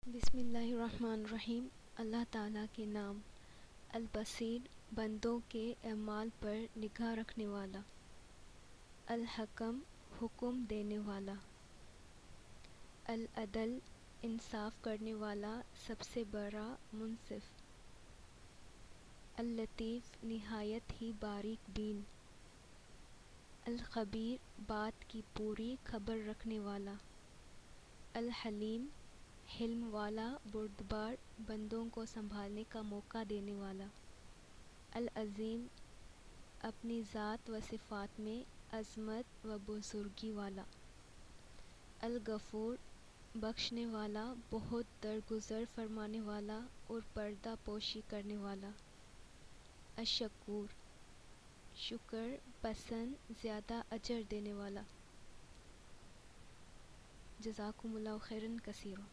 बिस्मिल्लाहिर्रहमानिर्रहीम। अल्लाह ताला के नाम। अल-बसीर, बंदों के अमाल पर निगाह रखने वाला। अल-हकम, हुक्म देने वाला। अल-अदल, इंसाफ करने वाला, सबसे बड़ा मुंसिफ। अल-लतीफ़, निहायत ही बारीक बीन। अल-खबीर, बात की पूरी खबर रखने वाला। अल-हलीम, हिल्म वाला, बुर्दबार, बंदों को संभालने का मौका देने वाला। अल-अज़ीम, अपनी ज़ात व सिफ़ात में अज़मत व बुज़ुर्गी वाला। अल-गफ़ूर, बख्शने वाला, बहुत दरगुज़र फरमाने वाला और पर्दा पोशी करने वाला। अश-शकूर, शुक्र पसंद, ज़्यादा अजर देने वाला। जज़ाकुमुल्लाहु खैरन कसीरा।